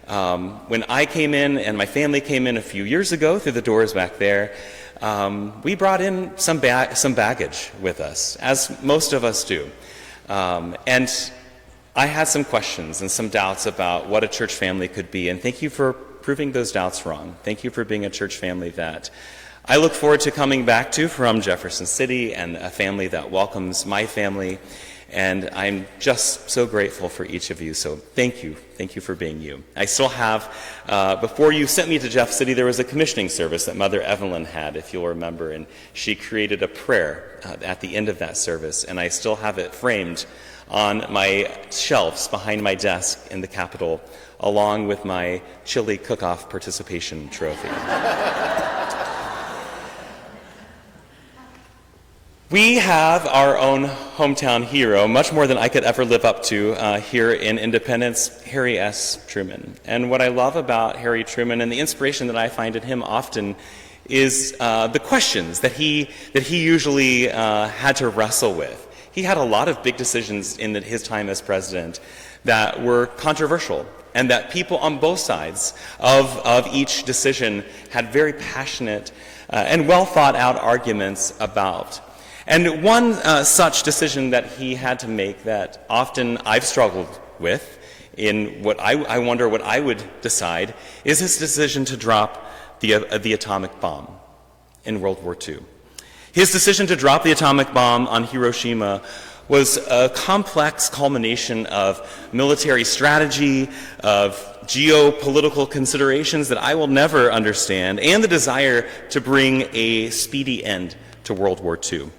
When I came in and my family came in a few years ago through the doors back there, we brought in some baggage with us, as most of us do. And I had some questions and some doubts about what a church family could be, and thank you for proving those doubts wrong. Thank you for being a church family that I look forward to coming back to from Jefferson City, and a family that welcomes my family. And I'm just so grateful for each of you. So thank you. Thank you for being you. I still have, before you sent me to Jeff City, there was a commissioning service that Mother Evelyn had, if you'll remember. And she created a prayer at the end of that service. And I still have it framed on my shelves behind my desk in the Capitol, along with my chili cook-off participation trophy. We have our own hometown hero, much more than I could ever live up to here in Independence, Harry S. Truman. And what I love about Harry Truman, and the inspiration that I find in him often, is the questions that he usually had to wrestle with. He had a lot of big decisions in his time as president that were controversial, and that people on both sides of each decision had very passionate and well thought out arguments about. And one such decision that he had to make that often I've struggled with, in what I wonder what I would decide, is his decision to drop the atomic bomb in World War II. His decision to drop the atomic bomb on Hiroshima was a complex culmination of military strategy, of geopolitical considerations that I will never understand, and the desire to bring a speedy end to World War II.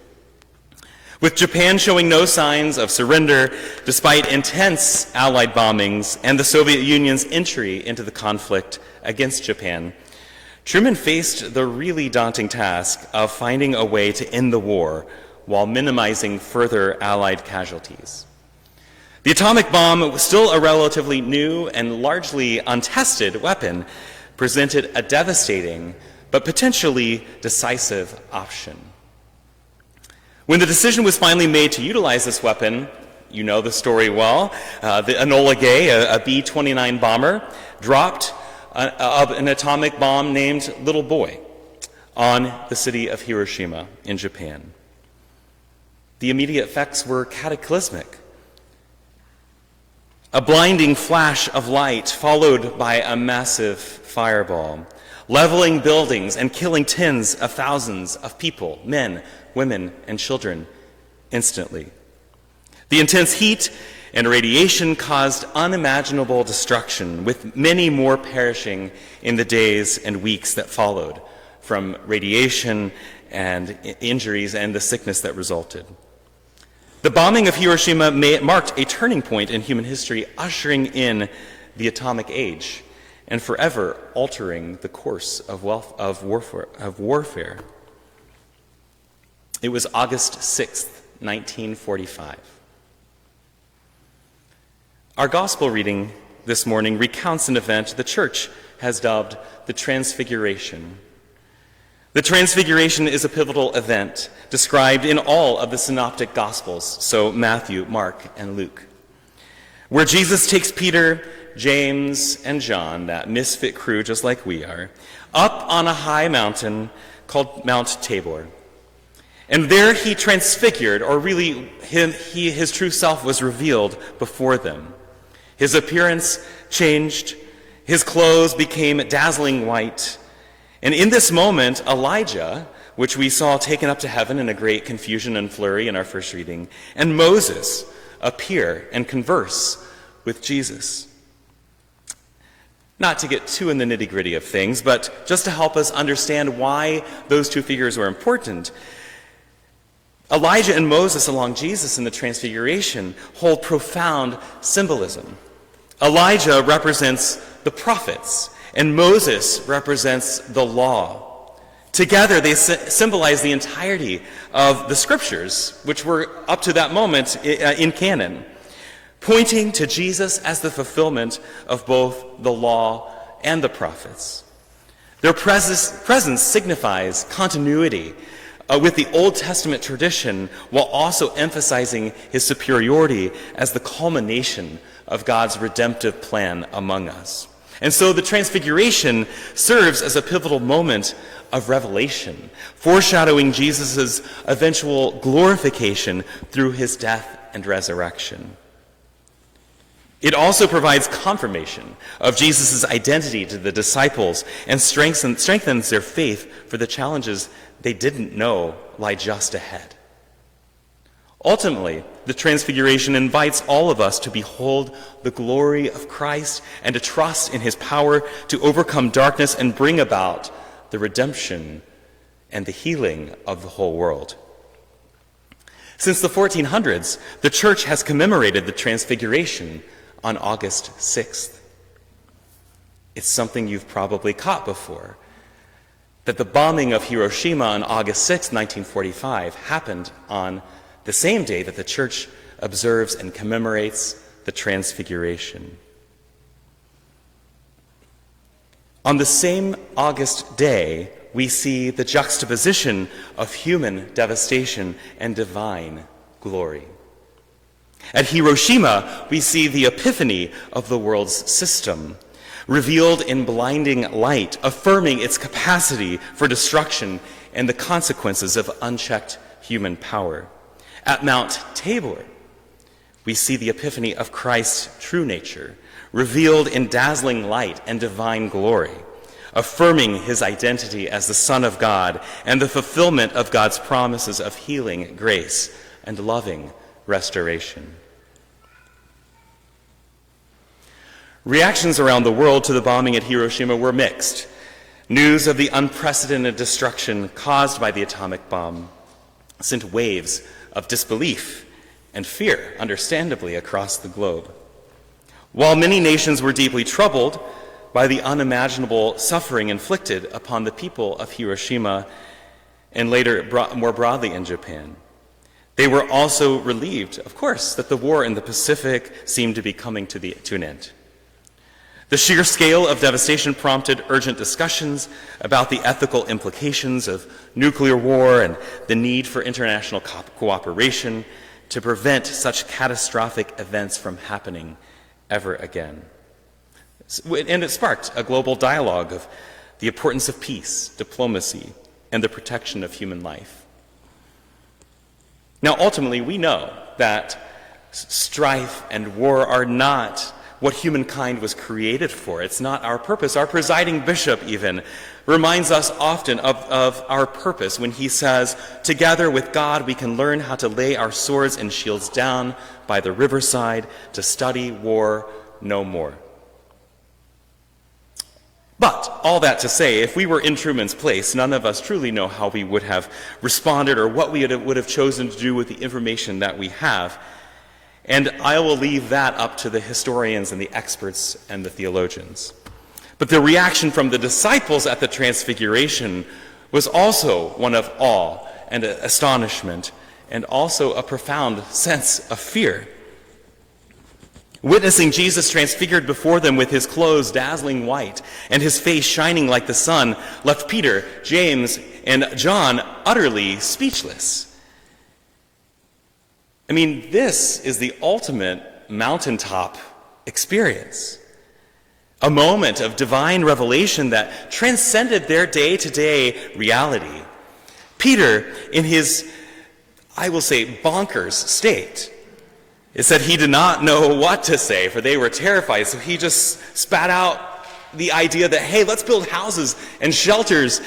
With Japan showing no signs of surrender despite intense Allied bombings and the Soviet Union's entry into the conflict against Japan, Truman faced the really daunting task of finding a way to end the war while minimizing further Allied casualties. The atomic bomb, still a relatively new and largely untested weapon, presented a devastating but potentially decisive option. When the decision was finally made to utilize this weapon, you know the story well, the Enola Gay, a B-29 bomber, dropped an atomic bomb named Little Boy on the city of Hiroshima in Japan. The immediate effects were cataclysmic. A blinding flash of light followed by a massive fireball, leveling buildings and killing tens of thousands of people, men, women, and children, instantly. The intense heat and radiation caused unimaginable destruction, with many more perishing in the days and weeks that followed from radiation and injuries and the sickness that resulted. The bombing of Hiroshima marked a turning point in human history, ushering in the atomic age and forever altering the course of warfare. It was August 6th, 1945. Our gospel reading this morning recounts an event the church has dubbed the Transfiguration. The Transfiguration is a pivotal event described in all of the synoptic gospels, so Matthew, Mark, and Luke, where Jesus takes Peter, James, and John, that misfit crew just like we are, up on a high mountain called Mount Tabor. And there he transfigured, or really his true self was revealed before them. His appearance changed, his clothes became dazzling white, and in this moment, Elijah, which we saw taken up to heaven in a great confusion and flurry in our first reading, and Moses appear and converse with Jesus. Not to get too in the nitty-gritty of things, but just to help us understand why those two figures were important, Elijah and Moses along Jesus in the Transfiguration hold profound symbolism. Elijah represents the prophets, and Moses represents the law. Together, they symbolize the entirety of the scriptures, which were up to that moment in canon, pointing to Jesus as the fulfillment of both the law and the prophets. Their presence signifies continuity with the Old Testament tradition, while also emphasizing his superiority as the culmination of God's redemptive plan among us. And so the Transfiguration serves as a pivotal moment of revelation, foreshadowing Jesus' eventual glorification through his death and resurrection. It also provides confirmation of Jesus' identity to the disciples and strengthens their faith for the challenges they didn't know lie just ahead. Ultimately, the Transfiguration invites all of us to behold the glory of Christ and to trust in his power to overcome darkness and bring about the redemption and the healing of the whole world. Since the 1400s, the Church has commemorated the Transfiguration on August 6th. It's something you've probably caught before, that the bombing of Hiroshima on August 6, 1945, happened on the same day that the Church observes and commemorates the Transfiguration. On the same August day, we see the juxtaposition of human devastation and divine glory. At Hiroshima, we see the epiphany of the world's system, revealed in blinding light, affirming its capacity for destruction and the consequences of unchecked human power. At Mount Tabor, we see the epiphany of Christ's true nature, revealed in dazzling light and divine glory, affirming his identity as the Son of God and the fulfillment of God's promises of healing, grace, and loving restoration. Reactions around the world to the bombing at Hiroshima were mixed. News of the unprecedented destruction caused by the atomic bomb sent waves of disbelief and fear, understandably, across the globe. While many nations were deeply troubled by the unimaginable suffering inflicted upon the people of Hiroshima and later more broadly in Japan, they were also relieved, of course, that the war in the Pacific seemed to be coming to an end. The sheer scale of devastation prompted urgent discussions about the ethical implications of nuclear war and the need for international cooperation to prevent such catastrophic events from happening ever again. And it sparked a global dialogue of the importance of peace, diplomacy, and the protection of human life. Now, ultimately, we know that strife and war are not what humankind was created for. It's not our purpose. Our presiding bishop even reminds us often of our purpose when he says, "Together with God we can learn how to lay our swords and shields down by the riverside to study war no more." But all that to say, if we were in Truman's place, none of us truly know how we would have responded or what we would have chosen to do with the information that we have. And I will leave that up to the historians and the experts and the theologians. But the reaction from the disciples at the Transfiguration was also one of awe and astonishment, and also a profound sense of fear. Witnessing Jesus transfigured before them with his clothes dazzling white and his face shining like the sun left Peter, James, and John utterly speechless. I mean, this is the ultimate mountaintop experience. A moment of divine revelation that transcended their day-to-day reality. Peter, in his, I will say, bonkers state, it said he did not know what to say, for they were terrified, so he just spat out the idea that, hey, let's build houses and shelters,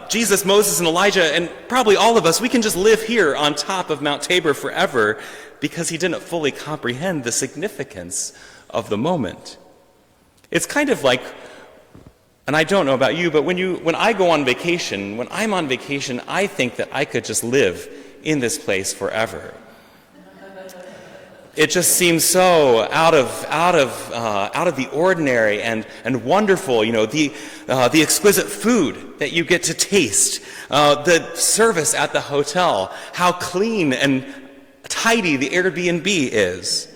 Jesus, Moses, and Elijah, and probably all of us, we can just live here on top of Mount Tabor forever, because he didn't fully comprehend the significance of the moment. It's kind of like, and I don't know about you, but when I go on vacation, when I'm on vacation, I think that I could just live in this place forever. It just seems so out of the ordinary and wonderful. You know, the exquisite food that you get to taste, the service at the hotel, how clean and tidy the Airbnb is,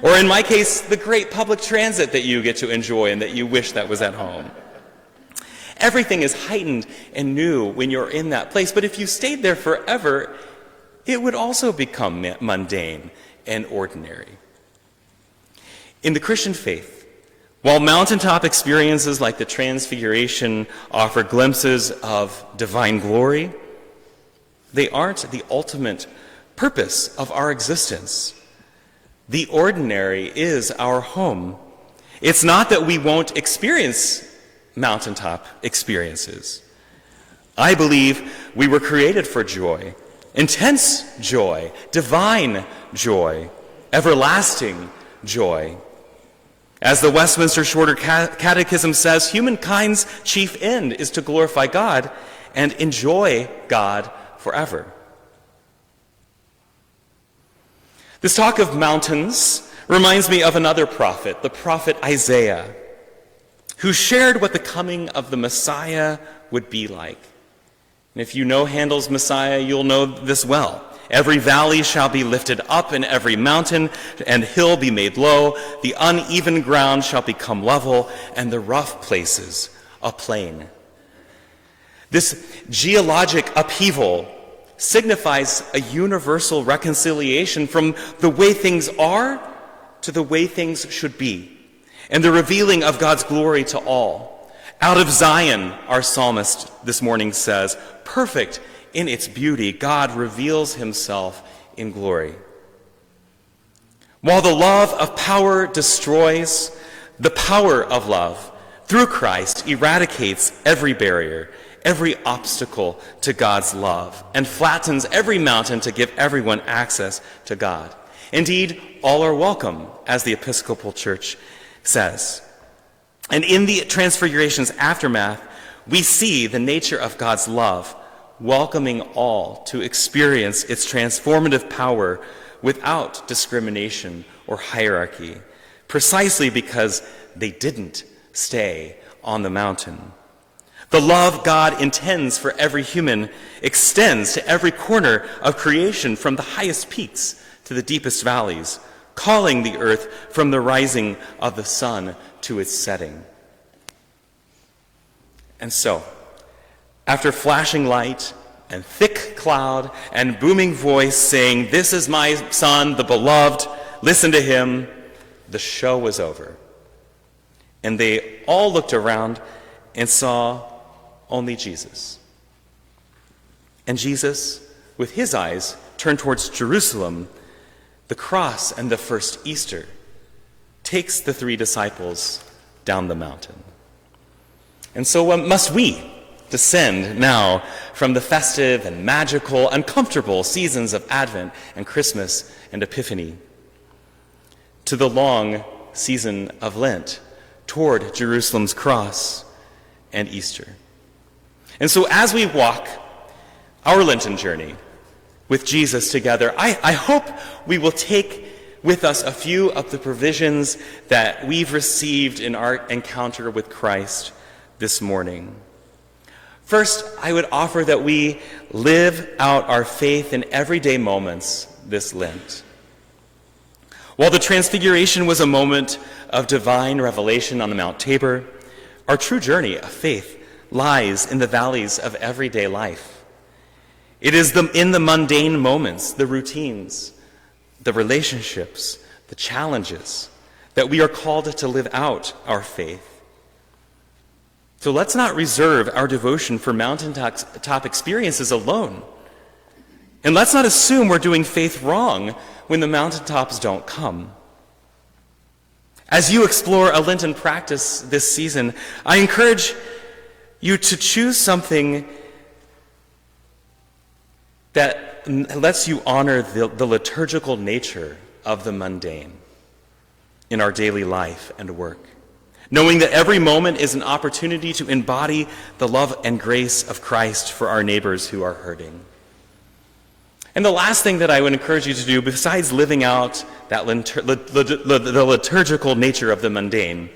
or in my case, the great public transit that you get to enjoy and that you wish that was at home. Everything is heightened and new when you're in that place. But if you stayed there forever, it would also become mundane and ordinary. In the Christian faith, While mountaintop experiences like the Transfiguration offer glimpses of divine glory, they aren't the ultimate purpose of our existence. The ordinary is our home. It's not that we won't experience mountaintop experiences. I believe we were created for joy, intense joy, divine joy, everlasting joy. As the Westminster Shorter Catechism says, humankind's chief end is to glorify God and enjoy God forever. This talk of mountains reminds me of another prophet, the prophet Isaiah, who shared what the coming of the Messiah would be like. And if you know Handel's Messiah, you'll know this well. Every valley shall be lifted up, and every mountain and hill be made low. The uneven ground shall become level, and the rough places a plain. This geologic upheaval signifies a universal reconciliation from the way things are to the way things should be, and the revealing of God's glory to all. Out of Zion, our psalmist this morning says, perfect in its beauty, God reveals himself in glory. While the love of power destroys, the power of love through Christ eradicates every barrier, every obstacle to God's love, and flattens every mountain to give everyone access to God. Indeed, all are welcome, as the Episcopal Church says. And in the Transfiguration's aftermath, we see the nature of God's love, welcoming all to experience its transformative power without discrimination or hierarchy, precisely because they didn't stay on the mountain. The love God intends for every human extends to every corner of creation, from the highest peaks to the deepest valleys, calling the earth from the rising of the sun to its setting. And so, after flashing light and thick cloud and booming voice saying, "This is my son, the beloved, listen to him," the show was over. And they all looked around and saw only Jesus. And Jesus, with his eyes turned towards Jerusalem, the cross and the first Easter, takes the three disciples down the mountain. And so what must we descend now from the festive and magical, uncomfortable seasons of Advent and Christmas and Epiphany to the long season of Lent toward Jerusalem's cross and Easter. And so as we walk our Lenten journey with Jesus together, I hope we will take with us a few of the provisions that we've received in our encounter with Christ this morning. First, I would offer that we live out our faith in everyday moments this Lent. While the Transfiguration was a moment of divine revelation on the Mount Tabor, our true journey of faith lies in the valleys of everyday life. It is in the mundane moments, the routines, the relationships, the challenges, that we are called to live out our faith. So let's not reserve our devotion for mountaintop experiences alone. And let's not assume we're doing faith wrong when the mountaintops don't come. As you explore a Lenten practice this season, I encourage you to choose something that lets you honor the liturgical nature of the mundane in our daily life and work, knowing that every moment is an opportunity to embody the love and grace of Christ for our neighbors who are hurting. And the last thing that I would encourage you to do, besides living out that the liturgical nature of the mundane,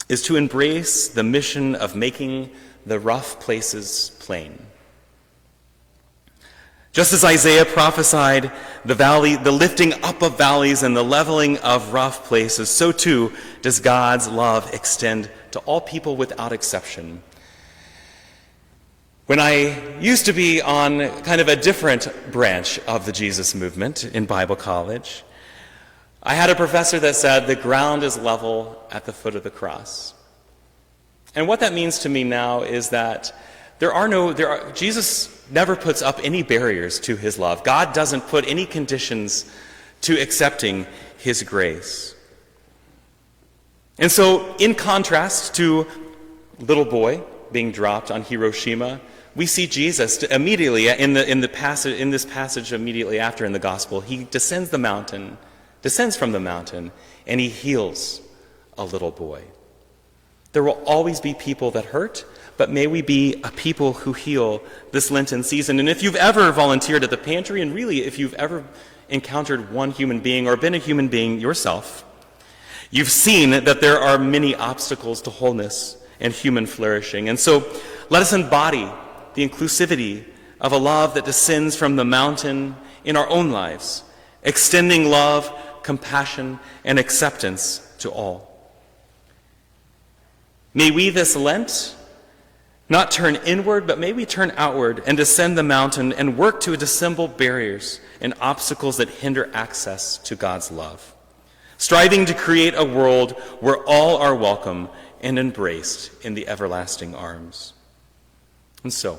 is to embrace the mission of making the rough places plain. Just as Isaiah prophesied the lifting up of valleys and the leveling of rough places, so too does God's love extend to all people without exception. When I used to be on kind of a different branch of the Jesus movement in Bible college, I had a professor that said, the ground is level at the foot of the cross. And what that means to me now is that Jesus never puts up any barriers to his love. God doesn't put any conditions to accepting his grace. And so, in contrast to little boy being dropped on Hiroshima, we see Jesus immediately in this passage immediately after in the gospel. He descends from the mountain, and he heals a little boy. There will always be people that hurt, but may we be a people who heal this Lenten season. And if you've ever volunteered at the pantry, and really if you've ever encountered one human being or been a human being yourself, you've seen that there are many obstacles to wholeness and human flourishing. And so let us embody the inclusivity of a love that descends from the mountain in our own lives, extending love, compassion, and acceptance to all. May we this Lent not turn inward, but may we turn outward and descend the mountain and work to dissemble barriers and obstacles that hinder access to God's love, striving to create a world where all are welcome and embraced in the everlasting arms. And so,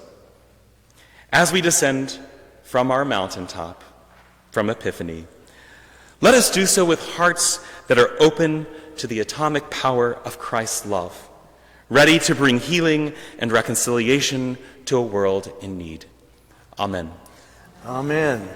as we descend from our mountaintop, from Epiphany, let us do so with hearts that are open to the atomic power of Christ's love, ready to bring healing and reconciliation to a world in need. Amen. Amen.